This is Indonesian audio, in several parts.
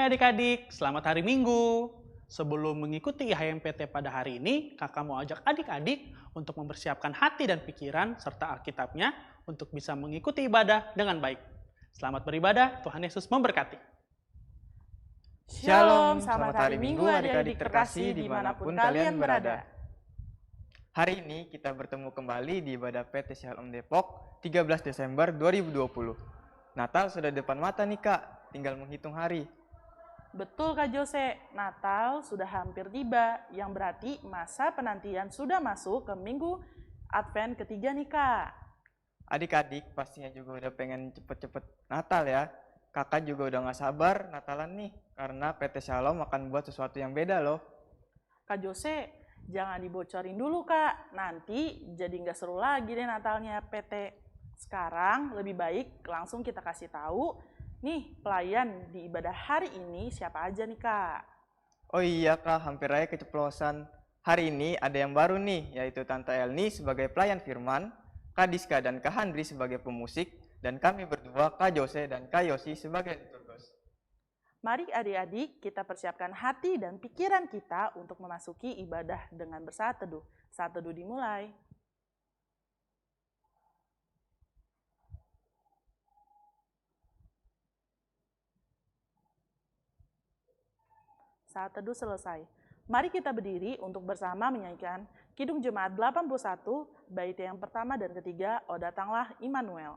adik-adik, selamat hari Minggu. Sebelum mengikuti IHMPT pada hari ini, kakak mau ajak adik-adik untuk mempersiapkan hati dan pikiran serta Alkitabnya untuk bisa mengikuti ibadah dengan baik. Selamat beribadah, Tuhan Yesus memberkati. Shalom, selamat hari Minggu adik-adik terkasih dimanapun kalian berada. Hari ini kita bertemu kembali di ibadah PT Shalom Depok 13 Desember 2020. Natal sudah di depan mata nih Kak, tinggal menghitung hari. Betul Kak Jose, Natal sudah hampir tiba, yang berarti masa penantian sudah masuk ke minggu Advent ketiga nih Kak. Adik-adik pastinya juga udah pengen cepet-cepet Natal ya. Kakak juga udah gak sabar Natalan nih, karena PT Shalom akan buat sesuatu yang beda loh. Kak Jose, jangan dibocorin dulu Kak, nanti jadi nggak seru lagi deh Natalnya PT. Sekarang lebih baik langsung kita kasih tahu, nih pelayan di ibadah hari ini siapa aja nih Kak? Oh iya Kak, hampir aja keceplosan. Hari ini ada yang baru nih, yaitu Tante Elni sebagai pelayan firman, Kak Diska dan Kak Handri sebagai pemusik, dan kami berdua, Kak Jose dan Kak Yosi sebagai liturgos. Mari adik-adik kita persiapkan hati dan pikiran kita untuk memasuki ibadah dengan bersaat teduh. Saat teduh dimulai. Saat teduh selesai. Mari kita berdiri untuk bersama menyanyikan Kidung Jemaat 81, bait yang pertama dan ketiga, O Datanglah Immanuel.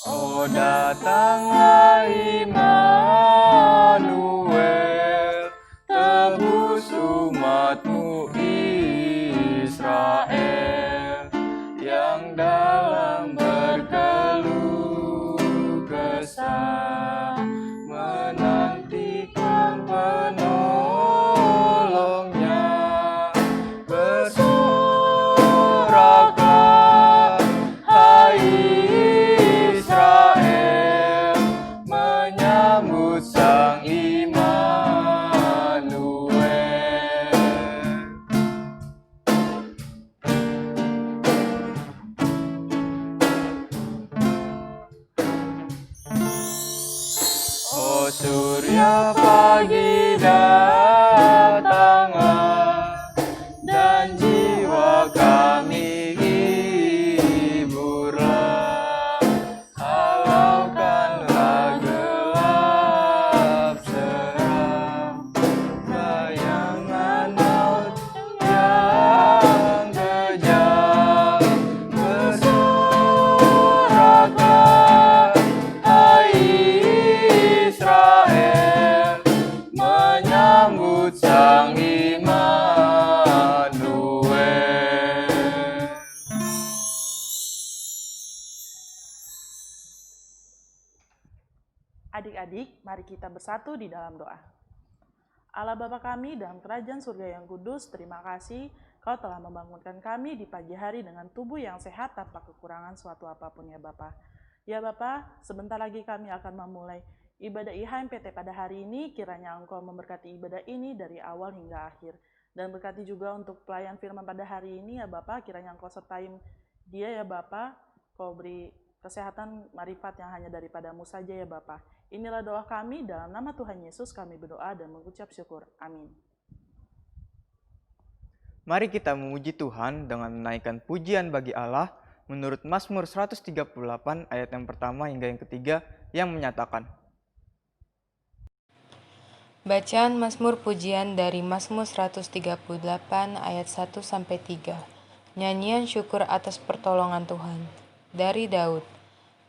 O datanglah Immanuel, tebus umatmu Israel, yang dalam berkeluh kesah menantikan penolongnya. Bersoraklah, hai Israel, menyambut Sang Immanuel. Oh surya pagi datanglah, dan jiwa kami hiburlah. Halaukanlah gelap seram, bayangan maut yang kejam. Bersoraklah, hai Israel, menyambut Sang Immanuel. Adik-adik, mari kita bersatu di dalam doa. Allah Bapa kami dalam kerajaan surga yang kudus, terima kasih Kau telah membangunkan kami di pagi hari dengan tubuh yang sehat tanpa kekurangan suatu apapun ya Bapa. Ya Bapa, sebentar lagi kami akan memulai ibadah IHMPT pada hari ini, kiranya Engkau memberkati ibadah ini dari awal hingga akhir. Dan berkati juga untuk pelayan firman pada hari ini ya Bapa, kiranya Engkau sertai dia ya Bapa, Kau beri kesehatan marifat yang hanya daripadamu saja ya Bapa. Inilah doa kami, dalam nama Tuhan Yesus kami berdoa dan mengucap syukur. Amin. Mari kita memuji Tuhan dengan menaikkan pujian bagi Allah menurut Mazmur 138 ayat yang pertama hingga yang ketiga yang menyatakan. Bacaan Mazmur Pujian dari Mazmur 138 ayat 1-3. Nyanyian syukur atas pertolongan Tuhan. Dari Daud.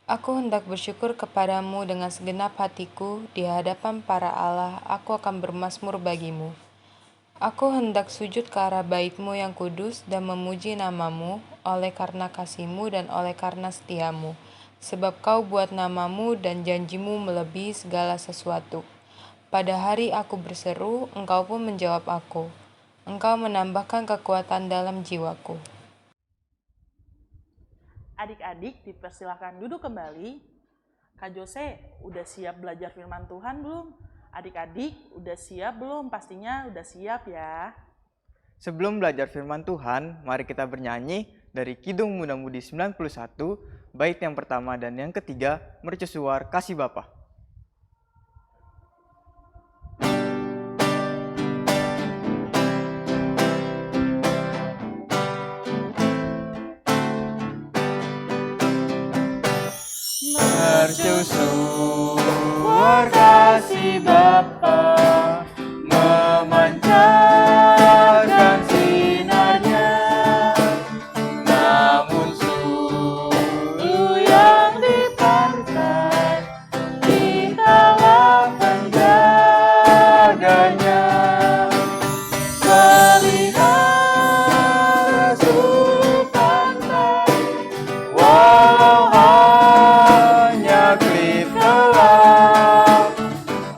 Aku hendak bersyukur kepadamu dengan segenap hatiku, di hadapan para Allah aku akan bermazmur bagimu. Aku hendak sujud ke arah bait-Mu yang kudus dan memuji nama-Mu oleh karena kasih-Mu dan oleh karena setia-Mu. Sebab Kau buat nama-Mu dan janji-Mu melebihi segala sesuatu. Pada hari aku berseru, Engkau pun menjawab aku. Engkau menambahkan kekuatan dalam jiwaku. Adik-adik dipersilahkan duduk kembali. Kak Jose, udah siap belajar firman Tuhan belum? Adik-adik, udah siap belum? Pastinya udah siap ya. Sebelum belajar firman Tuhan, mari kita bernyanyi dari Kidung Muda-Mudi 91, bait yang pertama dan yang ketiga, mercusuar Kasih Bapa. Mercusuar kasih Bapa, memancarkan sinarnya, namun sulu yang dipantai, kitalah penjaganya. Pelihara suhu pantai, walau hanya klip gelap,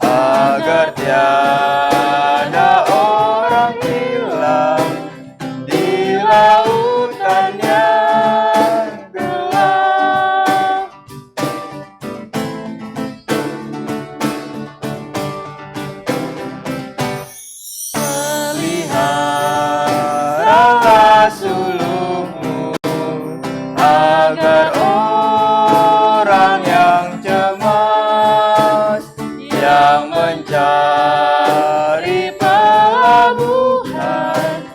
agar tiada orang hilang di lautan yang gelap. Peliharalah sulungmu, agar orang yang cemas, yang mencari pelabuhan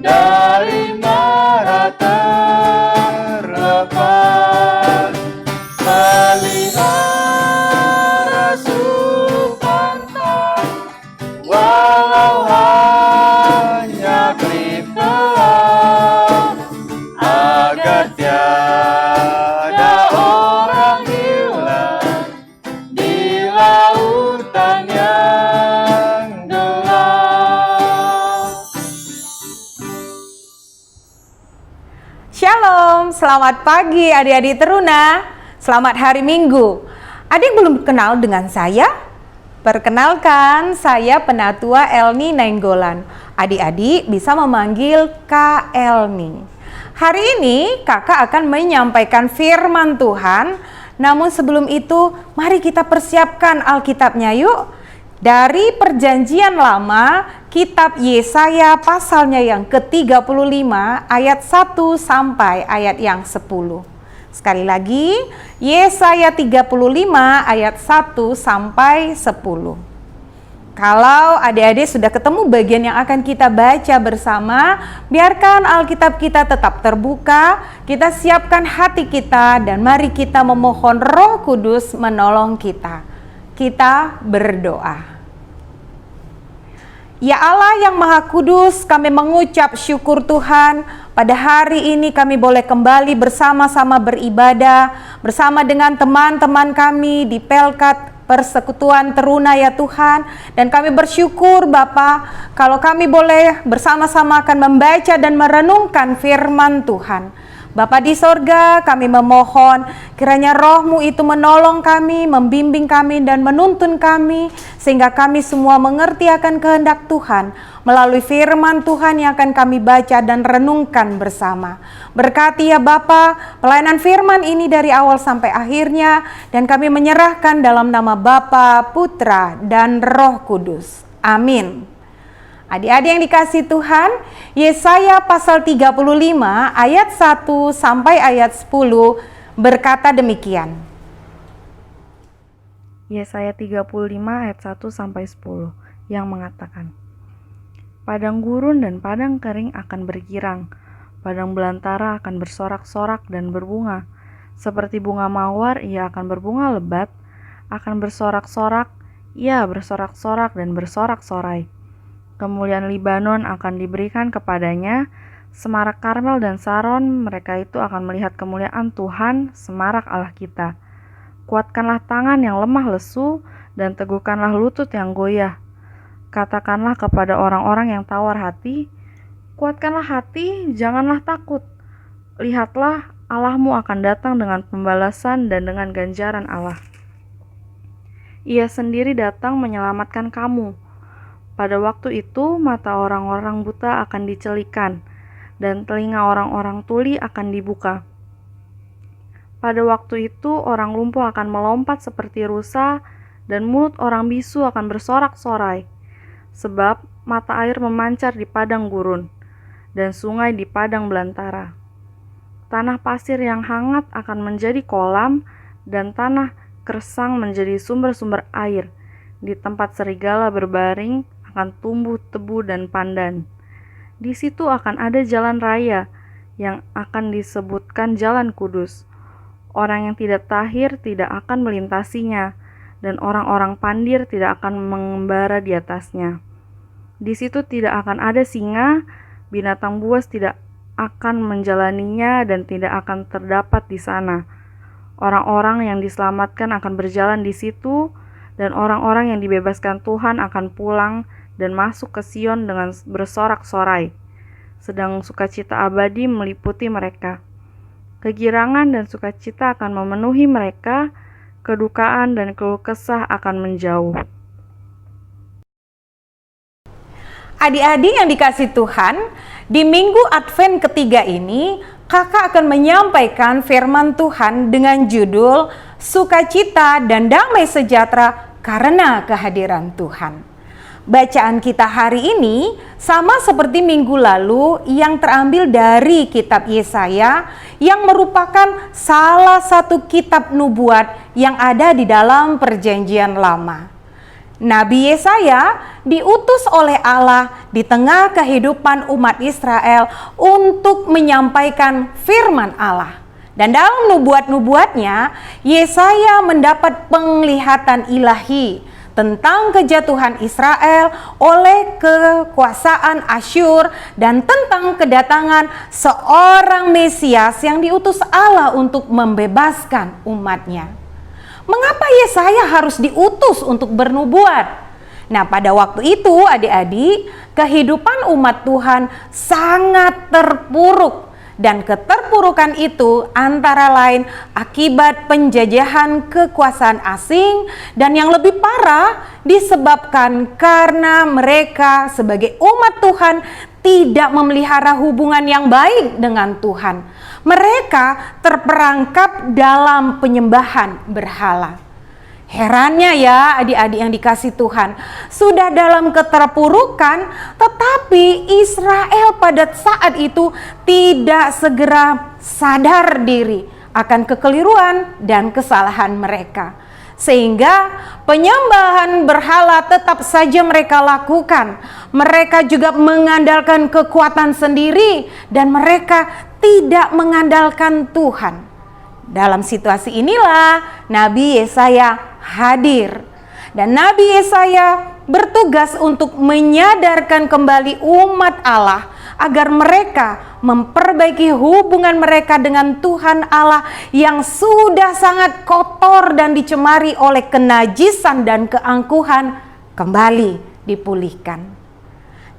dari mara terlepas. Pelihara suhu pantai, walau hanya klip gelap, agar tiada orang hilang di lautan yang gelap. Shalom, selamat pagi adik-adik teruna. Selamat hari Minggu. Adik belum kenal dengan saya? Perkenalkan, saya Penatua Elni Nainggolan. Adik-adik bisa memanggil Kak Elni. Hari ini kakak akan menyampaikan firman Tuhan. Namun sebelum itu, mari kita persiapkan Alkitabnya yuk. Dari Perjanjian Lama, kitab Yesaya pasalnya yang ke-35 ayat 1 sampai ayat yang 10. Sekali lagi, Yesaya 35 ayat 1 sampai 10. Kalau adik-adik sudah ketemu bagian yang akan kita baca bersama, biarkan Alkitab kita tetap terbuka, kita siapkan hati kita, dan mari kita memohon Roh Kudus menolong kita. Kita berdoa. Ya Allah yang Maha Kudus, kami mengucap syukur Tuhan, pada hari ini kami boleh kembali bersama-sama beribadah, bersama dengan teman-teman kami di Pelkat Persekutuan Teruna ya Tuhan. Dan kami bersyukur Bapa, kalau kami boleh bersama-sama akan membaca dan merenungkan firman Tuhan. Bapa di sorga, kami memohon kiranya Roh-Mu itu menolong kami, membimbing kami dan menuntun kami, sehingga kami semua mengerti akan kehendak Tuhan melalui firman Tuhan yang akan kami baca dan renungkan bersama. Berkati ya Bapa pelayanan firman ini dari awal sampai akhirnya, dan kami menyerahkan dalam nama Bapa, Putra, dan Roh Kudus. Amin. Adik-adik yang dikasihi Tuhan, Yesaya pasal 35 ayat 1 sampai ayat 10 berkata demikian. Yesaya 35 ayat 1 sampai 10 yang mengatakan, Padang gurun dan padang kering akan bergirang, padang belantara akan bersorak-sorak dan berbunga. Seperti bunga mawar ia akan berbunga lebat, akan bersorak-sorak, ia bersorak-sorak dan bersorak-sorai. Kemuliaan Libanon akan diberikan kepadanya, semarak Karmel dan Saron, mereka itu akan melihat kemuliaan Tuhan, semarak Allah kita. Kuatkanlah tangan yang lemah lesu, dan teguhkanlah lutut yang goyah. Katakanlah kepada orang-orang yang tawar hati, kuatkanlah hati, janganlah takut. Lihatlah, Allahmu akan datang dengan pembalasan dan dengan ganjaran Allah. Ia sendiri datang menyelamatkan kamu. Pada waktu itu, mata orang-orang buta akan dicelikan, dan telinga orang-orang tuli akan dibuka. Pada waktu itu, orang lumpuh akan melompat seperti rusa, dan mulut orang bisu akan bersorak-sorai. Sebab mata air memancar di padang gurun, dan sungai di padang belantara. Tanah pasir yang hangat akan menjadi kolam, dan tanah kersang menjadi sumber-sumber air. Di tempat serigala berbaring akan tumbuh tebu dan pandan. Di situ akan ada jalan raya yang akan disebutkan Jalan Kudus. Orang yang tidak tahir tidak akan melintasinya, dan orang-orang pandir tidak akan mengembara di atasnya. Di situ tidak akan ada singa, binatang buas tidak akan menjalaninya dan tidak akan terdapat di sana. Orang-orang yang diselamatkan akan berjalan di situ, dan orang-orang yang dibebaskan Tuhan akan pulang dan masuk ke Sion dengan bersorak-sorai. Sedang sukacita abadi meliputi mereka. Kegirangan dan sukacita akan memenuhi mereka, kedukaan dan keluh kesah akan menjauh. Adik-adik yang dikasih Tuhan, di minggu Advent ketiga ini, kakak akan menyampaikan firman Tuhan dengan judul Sukacita dan Damai Sejahtera karena kehadiran Tuhan. Bacaan kita hari ini sama seperti minggu lalu yang terambil dari kitab Yesaya yang merupakan salah satu kitab nubuat yang ada di dalam Perjanjian Lama. Nabi Yesaya diutus oleh Allah di tengah kehidupan umat Israel untuk menyampaikan firman Allah. Dan dalam nubuat-nubuatnya, Yesaya mendapat penglihatan ilahi tentang kejatuhan Israel oleh kekuasaan Asyur dan tentang kedatangan seorang Mesias yang diutus Allah untuk membebaskan umatnya. Mengapa Yesaya harus diutus untuk bernubuat? Nah, pada waktu itu adik-adik, kehidupan umat Tuhan sangat terpuruk. Dan keterpurukan itu antara lain akibat penjajahan kekuasaan asing, dan yang lebih parah disebabkan karena mereka sebagai umat Tuhan tidak memelihara hubungan yang baik dengan Tuhan. Mereka terperangkap dalam penyembahan berhala. Herannya ya adik-adik yang dikasih Tuhan, sudah dalam keterpurukan, tetapi Israel pada saat itu tidak segera sadar diri akan kekeliruan dan kesalahan mereka. Sehingga penyembahan berhala tetap saja mereka lakukan. Mereka juga mengandalkan kekuatan sendiri dan mereka tidak mengandalkan Tuhan. Dalam situasi inilah Nabi Yesaya hadir. Dan Nabi Yesaya bertugas untuk menyadarkan kembali umat Allah agar mereka memperbaiki hubungan mereka dengan Tuhan Allah yang sudah sangat kotor dan dicemari oleh kenajisan dan keangkuhan kembali dipulihkan.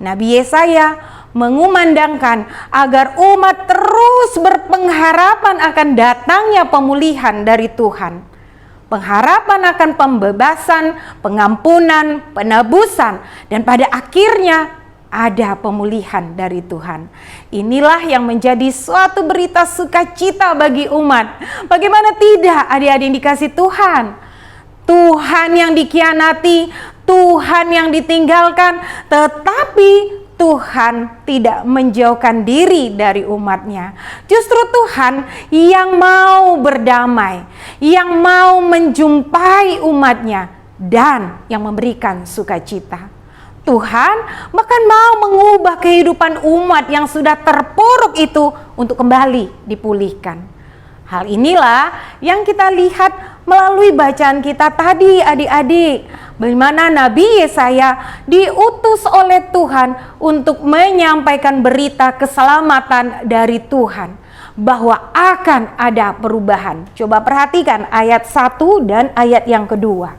Nabi Yesaya mengumandangkan agar umat terus berpengharapan akan datangnya pemulihan dari Tuhan. Pengharapan akan pembebasan, pengampunan, penebusan, dan pada akhirnya ada pemulihan dari Tuhan. Inilah yang menjadi suatu berita sukacita bagi umat. Bagaimana tidak adik-adik yang dikasih Tuhan? Tuhan yang dikhianati, Tuhan yang ditinggalkan, tetapi Tuhan tidak menjauhkan diri dari umatnya. Justru Tuhan yang mau berdamai, yang mau menjumpai umatnya, dan yang memberikan sukacita. Tuhan bahkan mau mengubah kehidupan umat yang sudah terpuruk itu untuk kembali dipulihkan. Hal inilah yang kita lihat melalui bacaan kita tadi adik-adik. Bagaimana Nabi Yesaya diutus oleh Tuhan untuk menyampaikan berita keselamatan dari Tuhan. Bahwa akan ada perubahan. Coba perhatikan ayat 1 dan ayat yang kedua.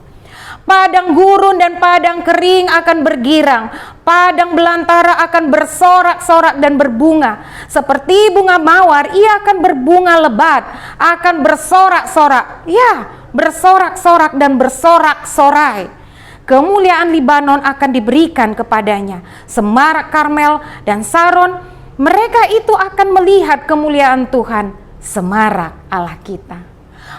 Padang gurun dan padang kering akan bergirang, padang belantara akan bersorak-sorak dan berbunga. Seperti bunga mawar, ia akan berbunga lebat, akan bersorak-sorak. Ya, bersorak-sorak dan bersorak-sorai. Kemuliaan Libanon akan diberikan kepadanya. Semarak Karmel dan Saron, mereka itu akan melihat kemuliaan Tuhan, semarak Allah kita.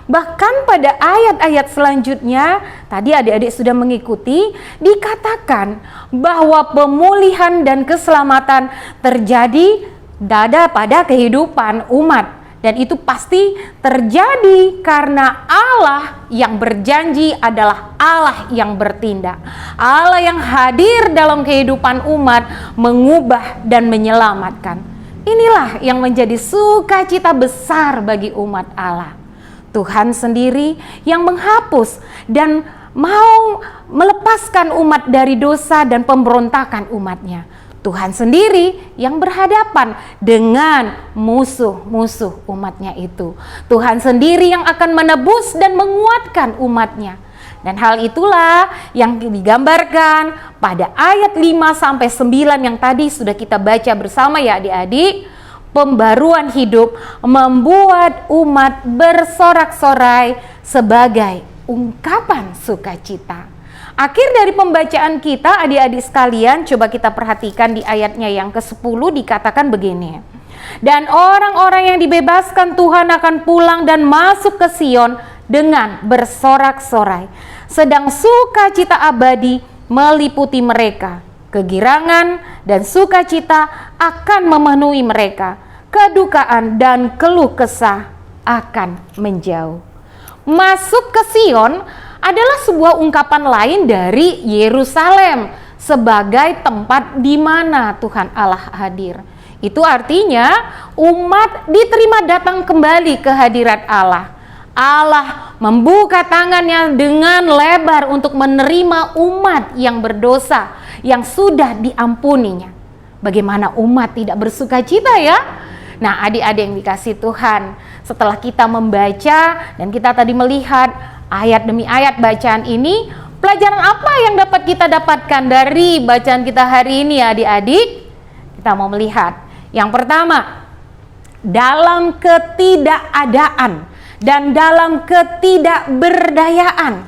Bahkan pada ayat-ayat selanjutnya, tadi adik-adik sudah mengikuti, dikatakan bahwa pemulihan dan keselamatan terjadi pada kehidupan umat. Dan itu pasti terjadi karena Allah yang berjanji adalah Allah yang bertindak. Allah yang hadir dalam kehidupan umat mengubah dan menyelamatkan. Inilah yang menjadi sukacita besar bagi umat Allah. Tuhan sendiri yang menghapus dan mau melepaskan umat dari dosa dan pemberontakan umatnya. Tuhan sendiri yang berhadapan dengan musuh-musuh umatnya itu. Tuhan sendiri yang akan menebus dan menguatkan umatnya. Dan hal itulah yang digambarkan pada ayat 5-9 yang tadi sudah kita baca bersama ya adik-adik. Pembaruan hidup membuat umat bersorak-sorai sebagai ungkapan sukacita. Akhir dari pembacaan kita adik-adik sekalian, coba kita perhatikan di ayatnya yang ke-10 dikatakan begini. Dan orang-orang yang dibebaskan Tuhan akan pulang dan masuk ke Sion dengan bersorak-sorai. Sedang sukacita abadi meliputi mereka. Kegirangan dan sukacita akan memenuhi mereka. Kedukaan dan keluh kesah akan menjauh. Masuk ke Sion adalah sebuah ungkapan lain dari Yerusalem sebagai tempat di mana Tuhan Allah hadir. Itu artinya umat diterima datang kembali ke hadirat Allah. Allah membuka tangannya dengan lebar untuk menerima umat yang berdosa yang sudah diampuninya. Bagaimana umat tidak bersukacita ya? Nah, adik-adik yang dikasih Tuhan, setelah kita membaca dan kita tadi melihat ayat demi ayat bacaan ini, pelajaran apa yang dapat kita dapatkan dari bacaan kita hari ini adik-adik? Kita mau melihat. Yang pertama, dalam ketidakadaan dan dalam ketidakberdayaan,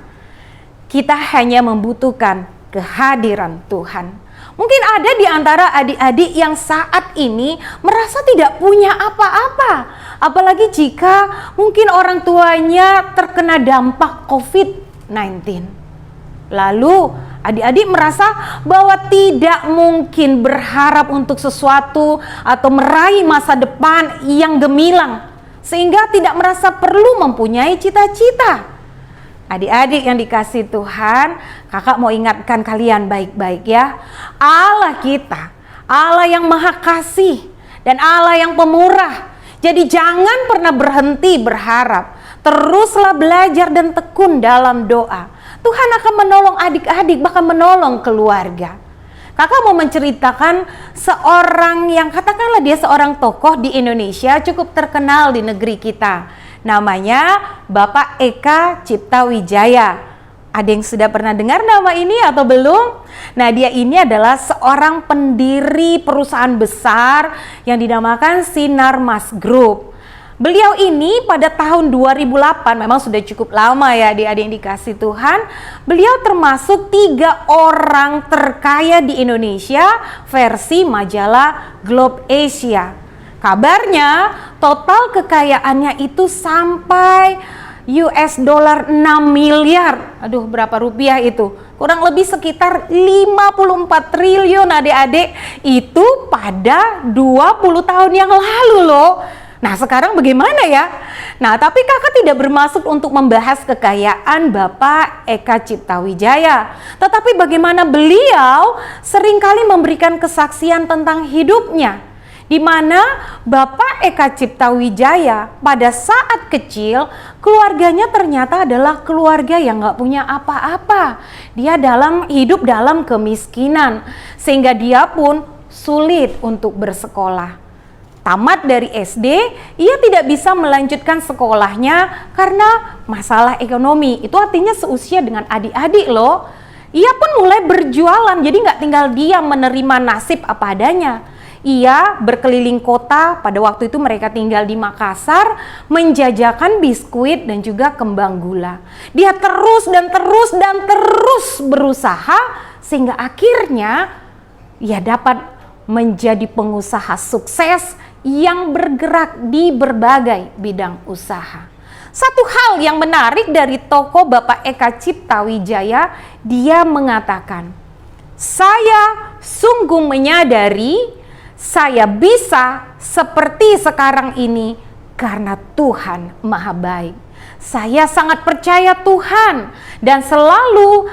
kita hanya membutuhkan kehadiran Tuhan. Mungkin ada di antara adik-adik yang saat ini merasa tidak punya apa-apa. Apalagi jika mungkin orang tuanya terkena dampak COVID-19. Lalu adik-adik merasa bahwa tidak mungkin berharap untuk sesuatu atau meraih masa depan yang gemilang. Sehingga tidak merasa perlu mempunyai cita-cita. Adik-adik yang dikasih Tuhan, kakak mau ingatkan kalian baik-baik ya. Allah kita, Allah yang maha kasih dan Allah yang pemurah. Jadi jangan pernah berhenti berharap. Teruslah belajar dan tekun dalam doa. Tuhan akan menolong adik-adik, bahkan menolong keluarga. Kakak mau menceritakan seorang yang katakanlah dia seorang tokoh di Indonesia cukup terkenal di negeri kita. Namanya Bapak Eka Cipta Wijaya. Ada yang sudah pernah dengar nama ini atau belum? Nah, dia ini adalah seorang pendiri perusahaan besar yang dinamakan Sinarmas Group. Beliau ini pada tahun 2008, memang sudah cukup lama ya adik-adik yang dikasih Tuhan. Beliau termasuk 3 orang terkaya di Indonesia versi majalah Globe Asia. Kabarnya total kekayaannya itu sampai US dollar 6 miliar. Aduh, berapa rupiah itu? Kurang lebih sekitar 54 triliun adik-adik. Itu pada 20 tahun yang lalu loh. Nah, sekarang bagaimana ya? Nah, tapi kakak tidak bermaksud untuk membahas kekayaan Bapak Eka Cipta Wijaya. Tetapi bagaimana beliau seringkali memberikan kesaksian tentang hidupnya. Di mana Bapak Eka Cipta Wijaya pada saat kecil keluarganya ternyata adalah keluarga yang gak punya apa-apa. Dia hidup dalam kemiskinan sehingga dia pun sulit untuk bersekolah. Tamat dari SD, ia tidak bisa melanjutkan sekolahnya karena masalah ekonomi. Itu artinya seusia dengan adik-adik loh. Ia pun mulai berjualan, jadi gak tinggal diam menerima nasib apa adanya. Ia berkeliling kota, pada waktu itu mereka tinggal di Makassar, menjajakan biskuit dan juga kembang gula. Dia terus dan terus berusaha sehingga akhirnya ia dapat menjadi pengusaha sukses yang bergerak di berbagai bidang usaha. satu hal yang menarik dari tokoh Bapak Eka Cipta Wijaya, dia mengatakan, saya sungguh menyadari saya bisa seperti sekarang ini karena Tuhan Maha Baik. Saya sangat percaya Tuhan dan selalu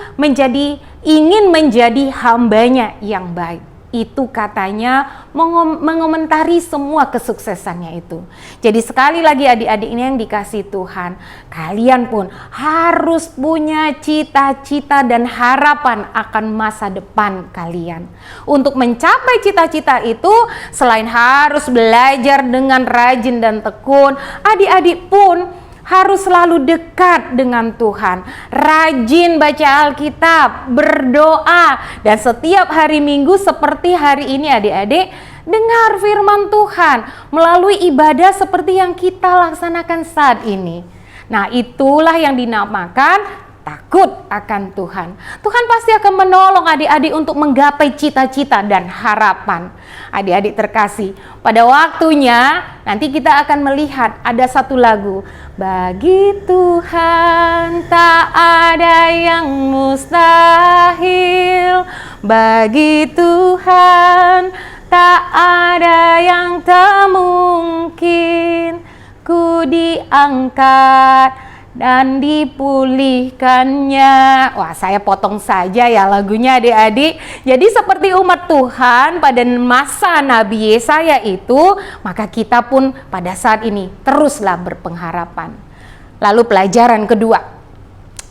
ingin menjadi hambanya yang baik. Itu katanya mengomentari semua kesuksesannya itu. Jadi sekali lagi adik-adik ini yang dikasih Tuhan, kalian pun harus punya cita-cita dan harapan akan masa depan kalian. Untuk mencapai cita-cita itu, selain harus belajar dengan rajin dan tekun, adik-adik pun harus selalu dekat dengan Tuhan, rajin baca Alkitab, berdoa, dan setiap hari Minggu seperti hari ini adik-adik, dengar firman Tuhan melalui ibadah seperti yang kita laksanakan saat ini. Nah, itulah yang dinamakan takut akan Tuhan. Tuhan pasti akan menolong adik-adik untuk menggapai cita-cita dan harapan. Adik-adik terkasih, pada waktunya nanti kita akan melihat ada satu lagu. Bagi Tuhan tak ada yang mustahil, bagi Tuhan tak ada yang tak mungkin. Ku diangkat dan dipulihkannya. Wah, saya potong saja ya lagunya adik-adik. Jadi seperti umat Tuhan pada masa Nabi Yesaya itu, maka kita pun pada saat ini teruslah berpengharapan. Lalu pelajaran kedua,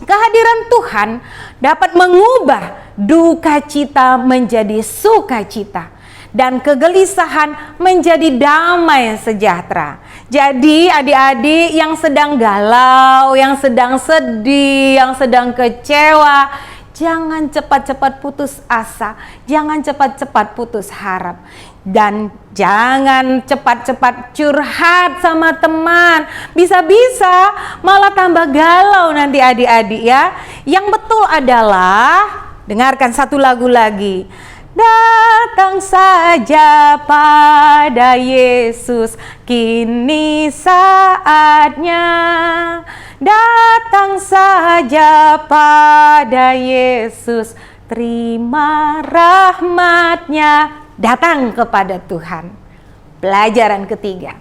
kehadiran Tuhan dapat mengubah duka cita menjadi sukacita dan kegelisahan menjadi damai sejahtera. Jadi adik-adik yang sedang galau, yang sedang sedih, yang sedang kecewa, jangan cepat-cepat putus asa, jangan cepat-cepat putus harap, dan jangan cepat-cepat curhat sama teman. Bisa-bisa malah tambah galau nanti adik-adik ya. Yang betul adalah, dengarkan satu lagu lagi. Datang saja pada Yesus, kini saatnya. Datang saja pada Yesus, terima rahmat-Nya. Datang kepada Tuhan. Pelajaran ketiga,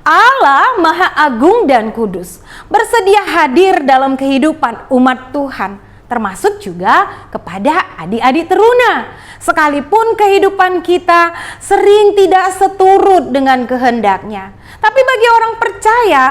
Allah Maha Agung dan Kudus bersedia hadir dalam kehidupan umat Tuhan, termasuk juga kepada adik-adik teruna. Sekalipun kehidupan kita sering tidak seturut dengan kehendaknya, tapi bagi orang percaya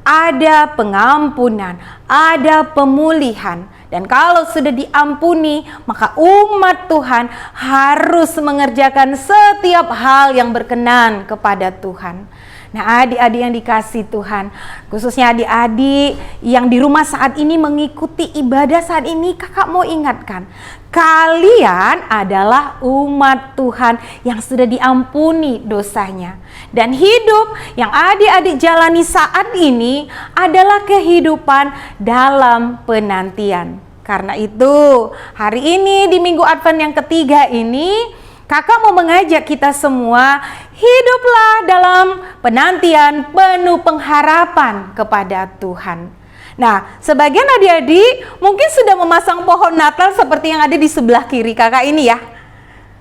ada pengampunan, ada pemulihan. Dan kalau sudah diampuni, maka umat Tuhan harus mengerjakan setiap hal yang berkenan kepada Tuhan. Nah, adik-adik yang dikasih Tuhan, khususnya adik-adik yang di rumah saat ini mengikuti ibadah saat ini, kakak mau ingatkan, kalian adalah umat Tuhan yang sudah diampuni dosanya. Dan hidup yang adik-adik jalani saat ini adalah kehidupan dalam penantian. Karena itu, hari ini di Minggu Advent yang ketiga ini, kakak mau mengajak kita semua, hiduplah dalam penantian penuh pengharapan kepada Tuhan. Nah, sebagian adik-adik mungkin sudah memasang pohon Natal seperti yang ada di sebelah kiri kakak ini ya.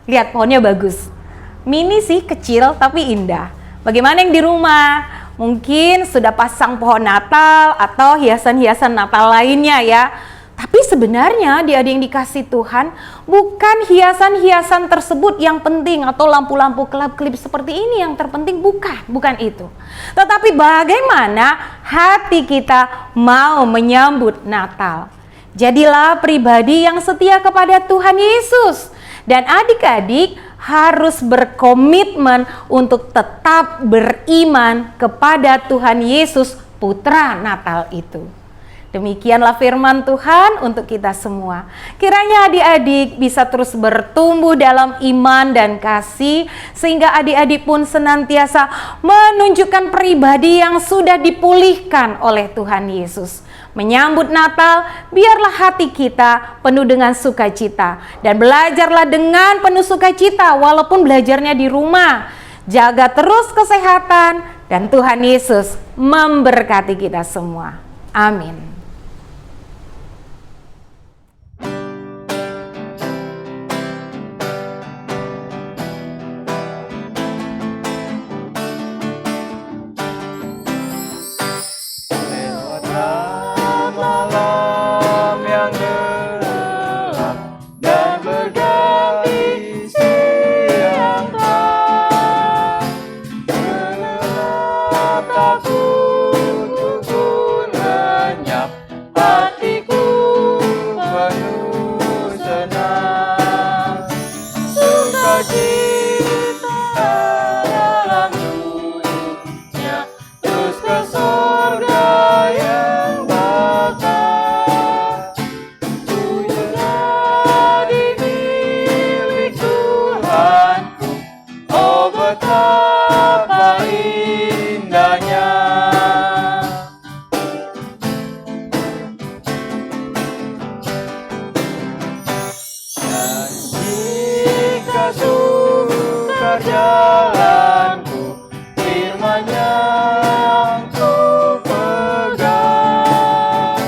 Lihat, pohonnya bagus. Mini sih, kecil tapi indah. Bagaimana yang di rumah? Mungkin sudah pasang pohon Natal atau hiasan-hiasan Natal lainnya ya. Tapi sebenarnya adik-adik yang dikasih Tuhan, bukan hiasan-hiasan tersebut yang penting atau lampu-lampu kelap-kelip seperti ini yang terpenting, bukan itu. Tetapi bagaimana hati kita mau menyambut Natal. Jadilah pribadi yang setia kepada Tuhan Yesus. Dan adik-adik harus berkomitmen untuk tetap beriman kepada Tuhan Yesus, Putra Natal itu. Demikianlah firman Tuhan untuk kita semua. Kiranya adik-adik bisa terus bertumbuh dalam iman dan kasih, sehingga adik-adik pun senantiasa menunjukkan pribadi yang sudah dipulihkan oleh Tuhan Yesus. Menyambut Natal, biarlah hati kita penuh dengan sukacita, dan belajarlah dengan penuh sukacita walaupun belajarnya di rumah. Jaga terus kesehatan Dan Tuhan Yesus memberkati kita semua. Amin. Malam yang gelap dan berganti siang terang, gelap takut pun lenyap, hatiku penuh senang, sukacita dalam dunia, terus ke surga yang bakal, ku jadi milik Tuhanku. Oh betapa indahnya. Dan jika sukar jalanku, firman-Nya yang ku pegang,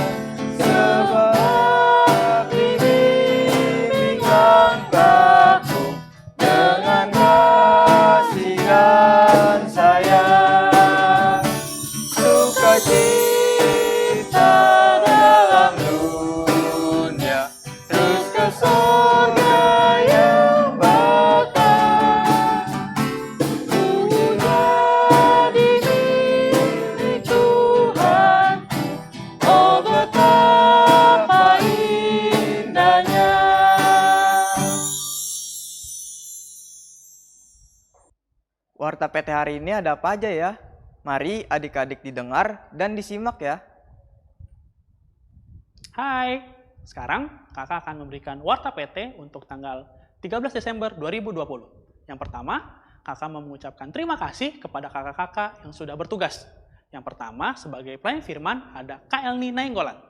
seperti bimbing langkahku dengan kasih dan sayang, sukacita dalam dunia, terus ke surga yang bakal, ku jadi milik Tuhanku. Oh betapa indahnya. Warta PT hari ini ada apa aja ya? Mari adik-adik didengar dan disimak ya. Hai, sekarang kakak akan memberikan warta PT untuk tanggal 13 Desember 2020. Yang pertama, kakak mau mengucapkan terima kasih kepada kakak-kakak yang sudah bertugas. Yang pertama, sebagai pelayan firman ada Kak Elni Nainggolan.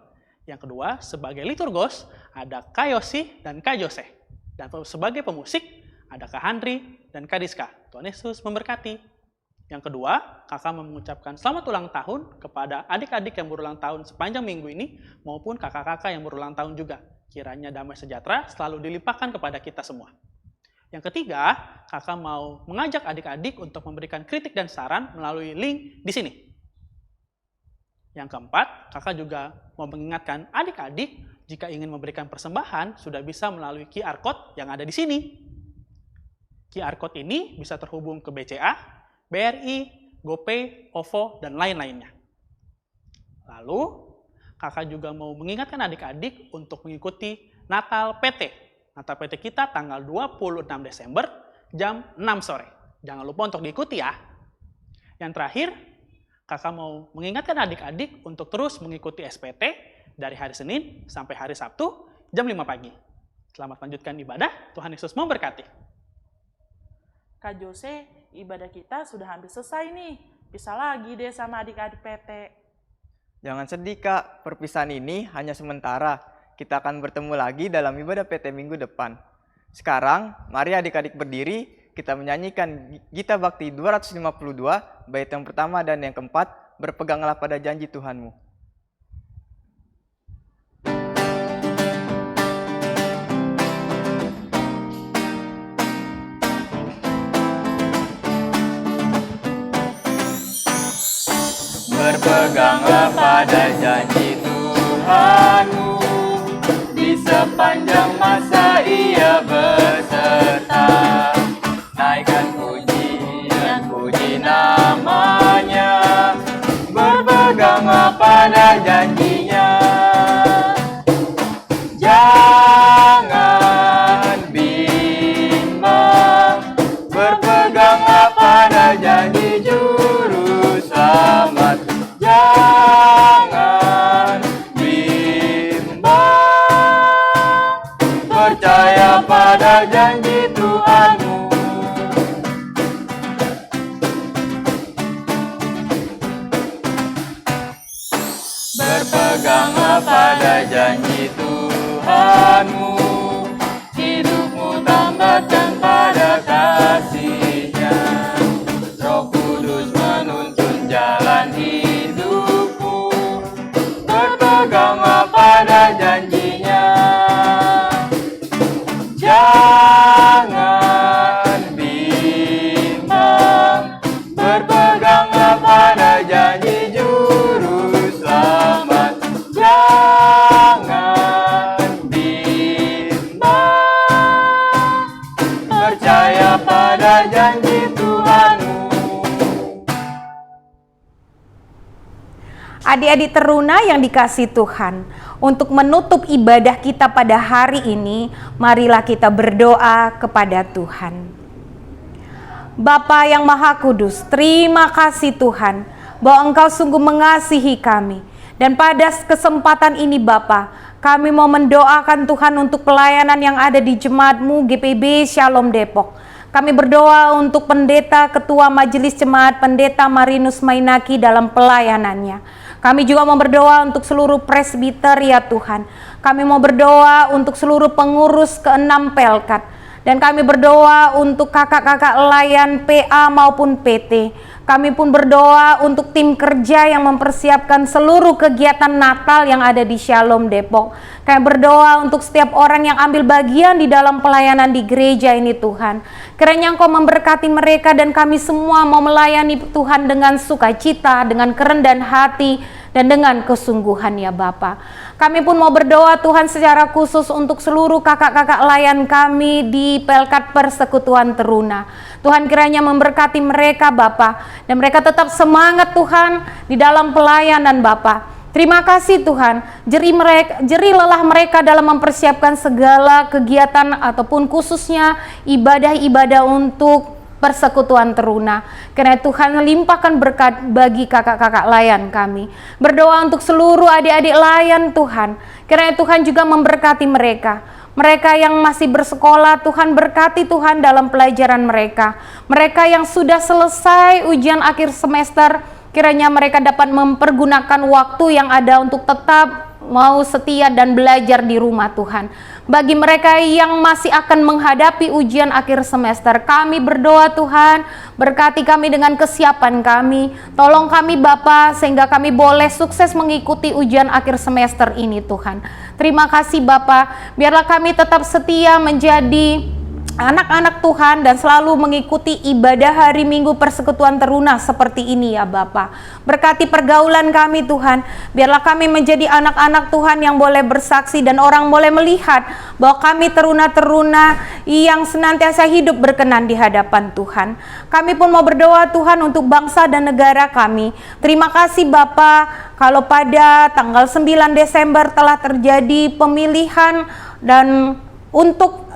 Yang kedua, sebagai liturgos ada Kak Yosi dan Kak Jose. Dan sebagai pemusik ada Kak Handri dan Kak Diska. Tuhan Yesus memberkati. Yang kedua, kakak mau mengucapkan selamat ulang tahun kepada adik-adik yang berulang tahun sepanjang minggu ini maupun kakak-kakak yang berulang tahun juga. Kiranya damai sejahtera selalu dilimpahkan kepada kita semua. Yang ketiga, kakak mau mengajak adik-adik untuk memberikan kritik dan saran melalui link di sini. Yang keempat, kakak juga mau mengingatkan adik-adik jika ingin memberikan persembahan sudah bisa melalui QR Code yang ada di sini. QR Code ini bisa terhubung ke BCA, BRI, GoPay, OVO, dan lain-lainnya. Lalu, kakak juga mau mengingatkan adik-adik untuk mengikuti Natal PT. Natal PT kita tanggal 26 Desember jam 6 sore. Jangan lupa untuk diikuti ya. Yang terakhir, kakak mau mengingatkan adik-adik untuk terus mengikuti SPT dari hari Senin sampai hari Sabtu jam 5 pagi. Selamat lanjutkan ibadah, Tuhan Yesus memberkati. Kak Jose, ibadah kita sudah hampir selesai nih. Bisa lagi deh sama adik-adik PT. Jangan sedih Kak, perpisahan ini hanya sementara. Kita akan bertemu lagi dalam ibadah PT minggu depan. Sekarang, mari adik-adik berdiri, kita menyanyikan Gita Bakti 252, bait yang pertama dan yang keempat, berpeganglah pada janji Tuhanmu. Berpeganglah pada janji Tuhanmu, di sepanjang masa Ia beserta. Naikkan pujian, puji namanya, berpeganglah pada janjinya. Jangan bimbang, berpeganglah pada janji Juru Selamat. Jangan bimbang, percaya pada janji Tuhanmu. Berpeganglah pada janji Tuhanmu, hidupmu tambahkan pada kasih-Nya. Roh Kudus menuntun pada janjinya. Jangan bimbang, berpeganglah pada janji juru selamat. Jangan bimbang, percaya pada janji Tuhanmu. Adik-adik teruna yang dikasihi Tuhan, untuk menutup ibadah kita pada hari ini, marilah kita berdoa kepada Tuhan. Bapa yang Maha Kudus, terima kasih Tuhan, bahwa Engkau sungguh mengasihi kami. Dan pada kesempatan ini Bapa, kami mau mendoakan Tuhan untuk pelayanan yang ada di Jemaat-Mu GPB Shalom Depok. Kami berdoa untuk Pendeta Ketua Majelis Jemaat Pendeta Marinus Mainaki dalam pelayanannya. Kami juga mau berdoa untuk seluruh presbiter ya Tuhan. Kami mau berdoa untuk seluruh pengurus ke-6 Pelkat. Dan kami berdoa untuk kakak-kakak layan PA maupun PT. Kami pun berdoa untuk tim kerja yang mempersiapkan seluruh kegiatan Natal yang ada di Shalom Depok. Kami berdoa untuk setiap orang yang ambil bagian di dalam pelayanan di gereja ini Tuhan. Kiranya Engkau memberkati mereka dan kami semua mau melayani Tuhan dengan sukacita, dengan kerendahan hati, dan dengan kesungguhan ya Bapa. Kami pun mau berdoa Tuhan secara khusus untuk seluruh kakak-kakak layan kami di Pelkat Persekutuan Teruna. Tuhan kiranya memberkati mereka Bapa, dan mereka tetap semangat Tuhan di dalam pelayanan Bapa. Terima kasih Tuhan, jeri lelah mereka dalam mempersiapkan segala kegiatan ataupun khususnya ibadah-ibadah untuk Persekutuan Teruna. Karena Tuhan limpahkan berkat bagi kakak-kakak layan kami. Berdoa untuk seluruh adik-adik layan Tuhan. Kiranya Tuhan juga memberkati mereka. Mereka yang masih bersekolah, Tuhan berkati Tuhan dalam pelajaran mereka. Mereka yang sudah selesai ujian akhir semester, kiranya mereka dapat mempergunakan waktu yang ada untuk tetap mau setia dan belajar di rumah Tuhan. Bagi mereka yang masih akan menghadapi ujian akhir semester, kami berdoa Tuhan, berkati kami dengan kesiapan kami. Tolong kami Bapa, sehingga kami boleh sukses mengikuti ujian akhir semester ini Tuhan. Terima kasih Bapa, biarlah kami tetap setia menjadi anak-anak Tuhan dan selalu mengikuti ibadah hari Minggu Persekutuan Teruna seperti ini ya Bapa. Berkati pergaulan kami Tuhan, biarlah kami menjadi anak-anak Tuhan yang boleh bersaksi dan orang boleh melihat bahwa kami teruna-teruna yang senantiasa hidup berkenan di hadapan Tuhan. Kami pun mau berdoa Tuhan untuk bangsa dan negara kami. Terima kasih Bapa, kalau pada tanggal 9 Desember telah terjadi pemilihan dan untuk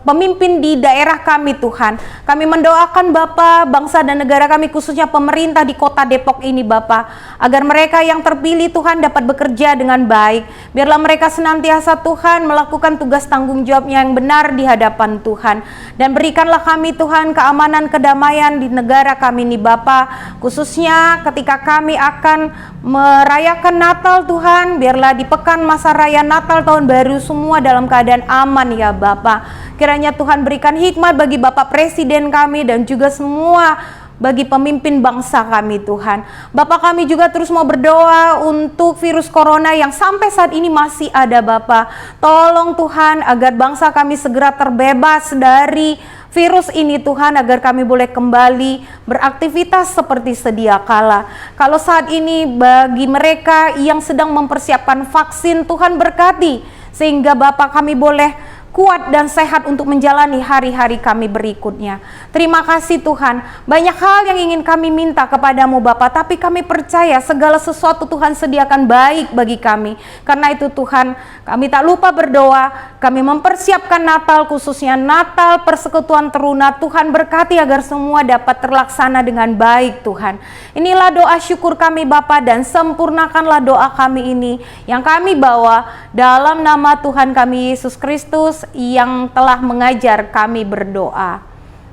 pemimpin di daerah kami Tuhan. Kami mendoakan Bapa, bangsa dan negara kami khususnya pemerintah di kota Depok ini Bapa, agar mereka yang terpilih Tuhan dapat bekerja dengan baik. Biarlah mereka senantiasa Tuhan melakukan tugas tanggung jawabnya yang benar di hadapan Tuhan. Dan berikanlah kami Tuhan keamanan, kedamaian di negara kami ini Bapa, khususnya ketika kami akan merayakan Natal Tuhan. Biarlah di pekan masa raya Natal tahun baru semua dalam keadaan aman ya Bapa. Kiranya Tuhan berikan hikmat bagi Bapak Presiden kami dan juga semua bagi pemimpin bangsa kami Tuhan. Bapak kami juga terus mau berdoa untuk virus corona yang sampai saat ini masih ada Bapak. Tolong Tuhan agar bangsa kami segera terbebas dari virus ini Tuhan, agar kami boleh kembali beraktivitas seperti sedia kala. Kalau saat ini bagi mereka yang sedang mempersiapkan vaksin, Tuhan berkati sehingga Bapak kami boleh kuat dan sehat untuk menjalani hari-hari kami berikutnya. Terima kasih Tuhan, banyak hal yang ingin kami minta kepadamu Bapa, tapi kami percaya segala sesuatu Tuhan sediakan baik bagi kami. Karena itu Tuhan, kami tak lupa berdoa, kami mempersiapkan Natal, khususnya Natal Persekutuan Teruna. Tuhan berkati agar semua dapat terlaksana dengan baik Tuhan. Inilah doa syukur kami Bapa, dan sempurnakanlah doa kami ini yang kami bawa dalam nama Tuhan kami Yesus Kristus yang telah mengajar kami berdoa.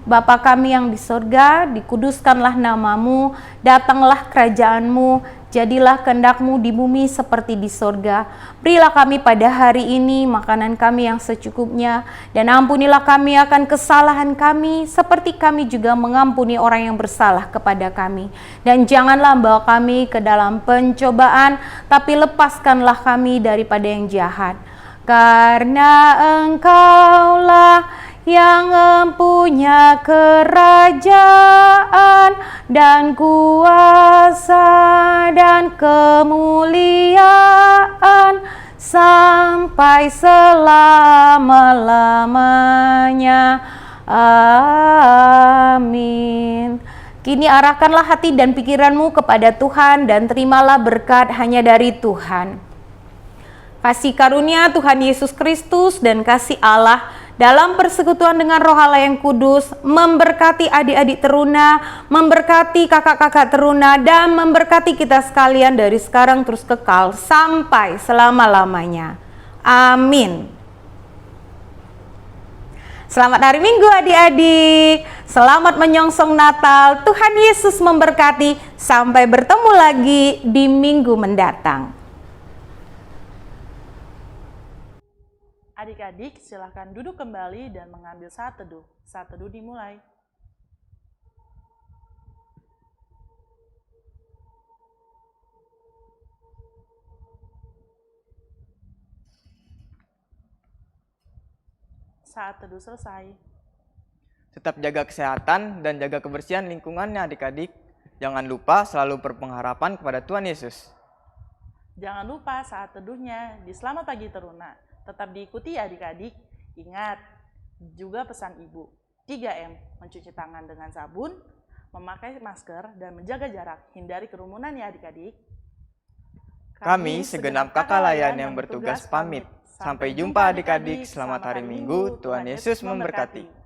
Bapa kami yang di sorga, dikuduskanlah namamu, datanglah kerajaanmu, jadilah kehendak-Mu di bumi seperti di sorga. Berilah kami pada hari ini makanan kami yang secukupnya, dan ampunilah kami akan kesalahan kami, seperti kami juga mengampuni orang yang bersalah kepada kami. Dan janganlah membawa kami ke dalam pencobaan, tapi lepaskanlah kami daripada yang jahat. Karena Engkaulah yang mempunyai kerajaan dan kuasa dan kemuliaan sampai selama-lamanya. Amin. Kini arahkanlah hati dan pikiranmu kepada Tuhan dan terimalah berkat hanya dari Tuhan. Kasih karunia Tuhan Yesus Kristus dan kasih Allah dalam persekutuan dengan Roh Allah yang kudus memberkati adik-adik teruna, memberkati kakak-kakak teruna, dan memberkati kita sekalian dari sekarang terus kekal sampai selama-lamanya. Amin. Selamat hari Minggu adik-adik. Selamat menyongsong Natal. Tuhan Yesus memberkati. Sampai bertemu lagi di minggu mendatang. Adik-adik, silahkan duduk kembali dan mengambil saat teduh. Saat teduh dimulai. Saat teduh selesai. Tetap jaga kesehatan dan jaga kebersihan lingkungannya adik-adik. Jangan lupa selalu berpengharapan kepada Tuhan Yesus. Jangan lupa saat teduhnya di Selamat Pagi Teruna. Tetap diikuti adik-adik. Ingat, juga pesan ibu. 3M, mencuci tangan dengan sabun, memakai masker, dan menjaga jarak. Hindari kerumunan ya adik-adik. Kami segenap kakak layan yang bertugas pamit. Sampai jumpa adik-adik, selamat hari Minggu, Tuhan Yesus memberkati.